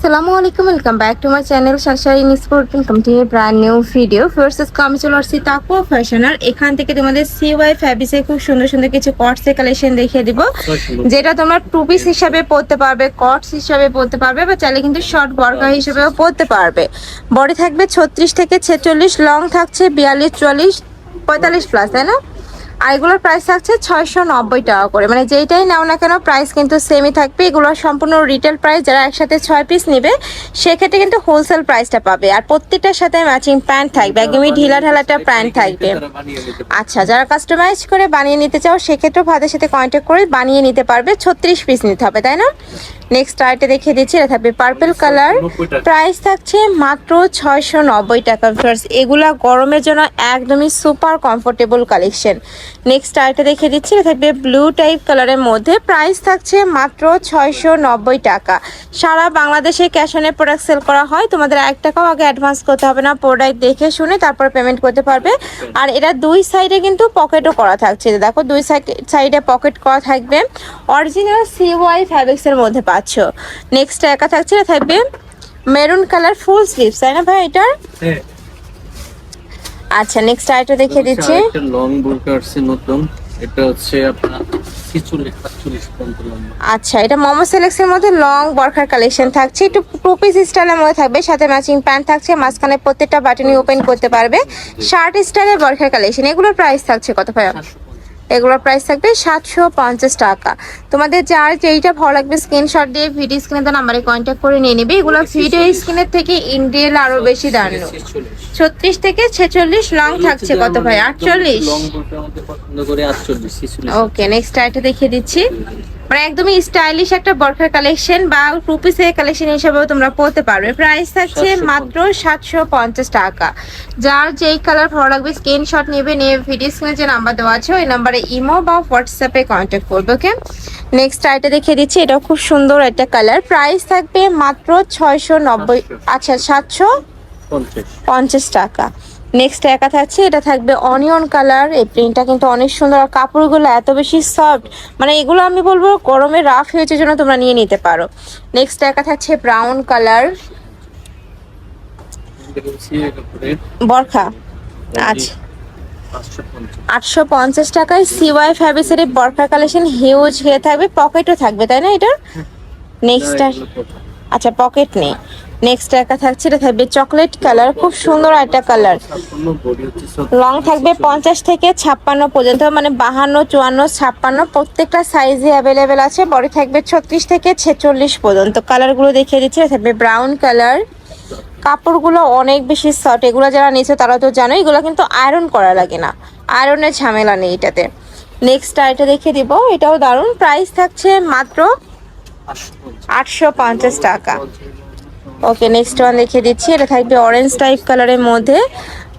আসসালামু আলাইকুম, welcome back to my channel Sunshine sport. Welcome to A brand new video. First আমি চলে আসছি তাকুয়া ফ্যাশন, আর এখান থেকে তোমাদের সিওয়াই ফ্যাব্রিক্সে খুব সুন্দর সুন্দর কিছু কটসের কালেকশন দেখিয়ে দিব, যেটা তোমরা টু পিস হিসাবে পরতে পারবে, কটস হিসাবে পরতে পারবে, বা চাইলে কিন্তু শর্ট বর্কা হিসেবেও পরতে পারবে। বডি থাকবে 36 থেকে 46, লং থাকছে 42, 44, 45 প্লাস, তাই না? আর এগুলোর প্রাইস থাকছে 690 টাকা করে, মানে যেইটাই নাও না কেন প্রাইস কিন্তু সেমই থাকবে। এগুলোর সম্পূর্ণ রিটেল প্রাইস, যারা একসাথে 6 পিস নেবে সেক্ষেত্রে কিন্তু হোলসেল প্রাইসটা পাবে। আর প্রত্যেকটার সাথে ম্যাচিং প্যান্ট থাকবে, একদমই ঢিলা ঢালাটা প্যান্ট থাকবে। আচ্ছা, যারা কাস্টমাইজ করে বানিয়ে নিতে চাও সেক্ষেত্রেও ভাইদের সাথে কন্ট্যাক্ট করে বানিয়ে নিতে পারবে। 36 পিস নিতে হবে, তাই না? নেক্সট আইটে দেখিয়ে দিচ্ছি, এটা থাকবে পার্পল কালার, প্রাইস থাকছে মাত্র 690 টাকা। এগুলা গরমের জন্য একদমই সুপার কমফোর্টেবল কালেকশন। নেক্সট আইটে দেখিয়ে দিচ্ছি, এটা থাকবে ব্লু টাইপ কালারের মধ্যে, প্রাইস থাকছে মাত্র 690 টাকা। সারা বাংলাদেশে ক্যাশ অনে প্রোডাক্ট সেল করা হয়, তোমাদের 1 টাকাও আগে অ্যাডভান্স করতে হবে না, প্রোডাক্ট দেখে শুনে তারপর পেমেন্ট করতে পারবে। আর এটা দুই সাইডে কিন্তু পকেটও করা থাকছে, দেখো দুই সাইডে পকেট করা থাকবে, অরিজিনাল সিওয়াই ফ্যাব্রিক্সের মধ্যে পাচ্ছ। নেক্সট একা থাকছে, এটা থাকবে মেরুন কালার ফুল স্লিভস, তাই না ভাই এটার? আচ্ছা, নেক্সট আইটা দেখিয়ে দিচ্ছি, একটা লং বোরকা আছে নতুন, এটা হচ্ছে আপনার 46 47 পর্যন্ত লম্বা। আচ্ছা, এটা মোমো সিলেক্সের মধ্যে লং বরখার কালেকশন থাকছে, একটু টু পিস স্টাইলের মধ্যে থাকবে, সাথে ম্যাচিং প্যান্ট থাকছে, মাঝখানে প্রত্যেকটা বাটনই ওপেন করতে পারবে, শার্ট স্টাইলের বরখার কালেকশন। এগুলোর প্রাইস থাকছে কত ভাই? এগুলোর প্রাইস থাকবে 750 টাকা। তোমাদের যার যেইটা ভালো লাগবে স্ক্রিনশট দিয়ে ভিডিও স্ক্রিনে তো নাম্বারে কন্ট্যাক্ট করে নিয়ে নেবে। এগুলো ভিডিও স্ক্রিনের থেকে ইন্ডিয়াল আরো বেশি দাম। 36 থেকে 46, লং থাকছে কত ভাই? 48। লং বোরকার মধ্যে পছন্দ করে 48 46। ওকে, নেক্সট আইটা দেখিয়ে দিচ্ছি, মানে একদমই স্টাইলিশ একটা বরখার কালেকশন বা টু পিসের কালেকশন হিসেবেও তোমরা পড়তে পারবে। প্রাইস থাকছে মাত্র 750 টাকা। যার যেই কালার ভালো লাগবে স্ক্রিনশট নেবে, নিয়ে ভিডিও স্ক্রিনে যে নাম্বার দেওয়া আছে ওই নাম্বারে ইমো বা হোয়াটসঅ্যাপে কন্ট্যাক্ট করবে। ওকে, নেক্সট আইটা দেখিয়ে দিচ্ছি, এটাও খুব সুন্দর একটা কালার, প্রাইস থাকবে মাত্র 690, আচ্ছা 750 টাকা। নেক্সট একা থাকছে, এটা থাকবে অনিয়ন কালার, এই প্রিন্টটা কিন্তু অনেক সুন্দর, আর কাপড়গুলো এত বেশি সফট, মানে এগুলো আমি বলবো গরমে রাফ হয়েছে জন্য তোমরা নিয়ে নিতে পারো। নেক্সট একা থাকছে ব্রাউন কালার বরখা, আচ্ছা 850 টাকায় সিওয়াই ফ্যাব্রিক্সের বরখার কালেকশন হিউজ হয়ে থাকবে, পকেটও থাকবে, তাই না এটা? নেক্সট, আচ্ছা পকেট নেই। নেক্সট একা থাকছে, এটা থাকবে চকলেট কালার, খুব সুন্দর একটা কালার, লং থাকবে 50 থেকে 56 পর্যন্ত, মানে 52, 54, 56 প্রত্যেকটা সাইজে অ্যাভেলেবেল আছে। বডি থাকবে 36 থেকে 46 পর্যন্ত। কালারগুলো দেখিয়ে দিচ্ছি, এটা থাকবে ব্রাউন কালার, কাপড়গুলো অনেক বেশি সফট, এগুলো যারা নিয়েছে তারা তো জানো, এগুলো কিন্তু আয়রন করা লাগে না, আয়রনের ঝামেলা নেই এটাতে। নেক্সট আইটা দেখিয়ে দিব, এটাও দারুণ, প্রাইস থাকছে মাত্র 850 টাকা। ওকে, নেক্সট ওয়ান দেখিয়ে দিচ্ছি, এটা থাকবে অরেঞ্জ টাইপ কালারের মধ্যে,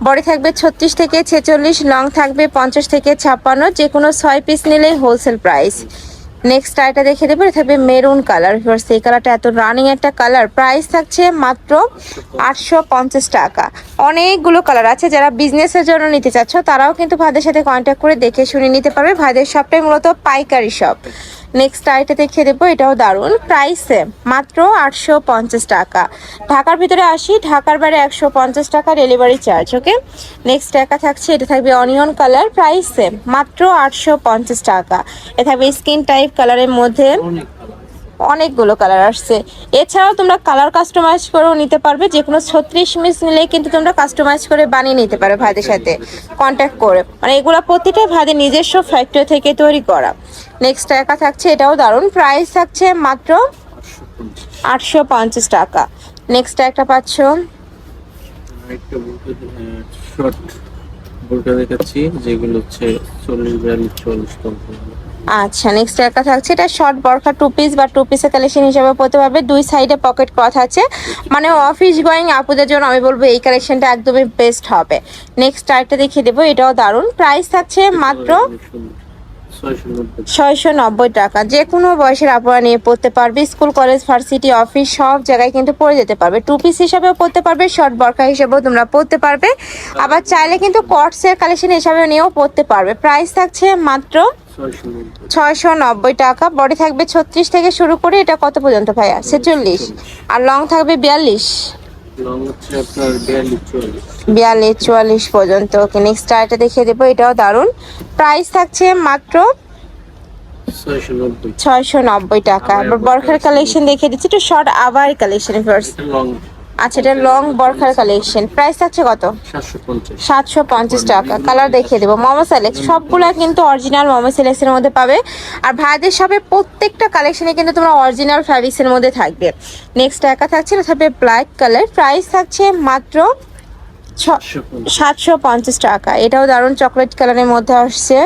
বডি থাকবে 36 থেকে 46, লং থাকবে 50 থেকে 56, যে কোনো 6 পিস নিলেই হোলসেল প্রাইস। নেক্সট আইটা দেখিয়ে দেবো, এটা থাকবে মেরুন কালার, এই কালারটা এত রানিং একটা কালার, প্রাইস থাকছে মাত্র 850 টাকা। অনেকগুলো কালার আছে, যারা বিজনেসের জন্য নিতে চাচ্ছ তারাও কিন্তু ভাইদের সাথে কন্ট্যাক্ট করে দেখে শুনে নিতে পারবে, ভাইদের শপটাই মূলত পাইকারি শপ। নেক্সট আইটা দেখিয়ে দেবো, এটাও দারুণ, প্রাইসে মাত্র 850 টাকা। ঢাকার ভিতরে 80, ঢাকার বাইরে 150 টাকা ডেলিভারি চার্জ। ওকে, নেক্সট একা থাকছে, এটা থাকবে অনিয়ন কালার, প্রাইসে মাত্র 850 টাকা। এটা থাকবে স্কিন টাইপ কালারের মধ্যে, অনেকগুলো কালার আসছে। এছাড়াও তোমরা কালার কাস্টমাইজ করেও নিতে পারবে, যে কোনো 36 পিস নিলেই কিন্তু তোমরা কাস্টমাইজ করে বানিয়ে নিতে পারো ভাইদের সাথে কন্ট্যাক্ট করে, মানে এগুলো প্রতিটা ভাইদের নিজস্ব ফ্যাক্টরি থেকে তৈরি করা। নেক্সট একা থাকছে, এটাও দারুণ, প্রাইস থাকছে মাত্র 850 টাকা। নেক্সট একটা পাচ্ছ, শর্ট বোরকা দেখাচ্ছি, যেগুলো হচ্ছে 40 42 44 পর্যন্ত। আচ্ছা, নেক্সট একটা থাকছে, এটা শর্ট বরখা টু পিস বা টু পিসের কালেকশন হিসেবে পড়তে পারবে, দুই সাইডে পকেট করা আছে, মানে অফিস গোয়িং আপুদের জন্য আমি বলবো এই কালেকশনটা একদমই বেস্ট হবে। নেক্সট আরেকটা দেখিয়ে দেবো, এটাও দারুণ, প্রাইস থাকছে মাত্র 690 টাকা। যে কোনো বয়সের আপুরা নিয়ে পড়তে পারবে, স্কুল কলেজ ভার্সিটি অফিস সব জায়গায় কিন্তু পরে যেতে পারবে, টু পিস হিসাবেও পড়তে পারবে, শর্ট বরখা হিসেবেও তোমরা পড়তে পারবে, আবার চাইলে কিন্তু কটসের কালেকশন হিসাবে নিয়েও পড়তে পারবে। প্রাইস থাকছে মাত্র 690 টাকা। বডি থাকবে 36 থেকে শুরু করে এটা কত পর্যন্ত ভাইয়া? 46। আর লং থাকবে 42। লং হচ্ছে আপনার 42 44 পর্যন্ত। ওকে, নেক্সট আইটা দেখিয়ে দেবো, এটাও দারুন। প্রাইস থাকছে মাত্র 690 টাকা। আবার বরখার কালেকশন দেখিয়ে দিচ্ছি, একটু শর্ট আবার কালেকশন ফার্স্ট। লং। আচ্ছা, এটা লং বরখার কালেকশন। প্রাইস থাকছে কত? 750 টাকা। কালার দেখিয়ে দেবো, মোমো সিলেক্স সবগুলা কিন্তু অরিজিনাল মোমো সিলেক্সের মধ্যে পাবে। আর ভাইদের সবে প্রত্যেকটা কালেকশনে কিন্তু তোমরা অরিজিনাল ফ্যাব্রিক্সের মধ্যে থাকবে। নেক্সট একা থাকছে, এটা থাকবে ব্ল্যাক কালার। প্রাইস থাকছে মাত্র 750 টাকা। এটাও দারুণ চকলেট কালারের মধ্যে আসছে।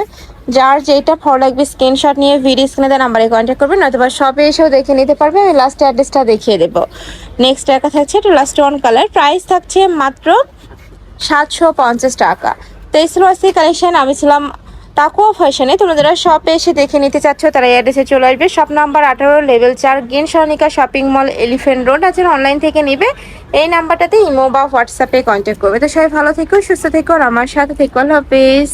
যার যেটা ভালো লাগবে স্ক্রিনশট নিয়ে ভিডিও স্ক্রিনে দেওয়া নাম্বারে কন্ট্যাক্ট করবেন, নয়তো শপে এসেও দেখে নিতে পারবে। আমি লাস্ট অ্যাড্রেসটা দেখিয়ে দেবো। নেক্সট একা থাকছে, এটা লাস্ট ওয়ান কালার। প্রাইস থাকছে মাত্র 750 টাকা। তো এই ছিল আজকে কালেকশন। আমি ছিলাম তাকুয়া ফ্যাশনে। তোমরা যারা শপে এসে দেখে নিতে চাচ্ছ তারা এই অ্যাড্রেসে চলে আসবে। Shop number 18, level 4, green Saranika shopping mall, elephant road. আছে অনলাইন থেকে নিবে এই নাম্বারটাতে ইমো বা হোয়াটসঅ্যাপে কন্ট্যাক্ট করবে। তো সবাই ভালো থেকো, সুস্থ থেকো, আর আমার সাথে থেকো। আল্লাহ হাফেজ।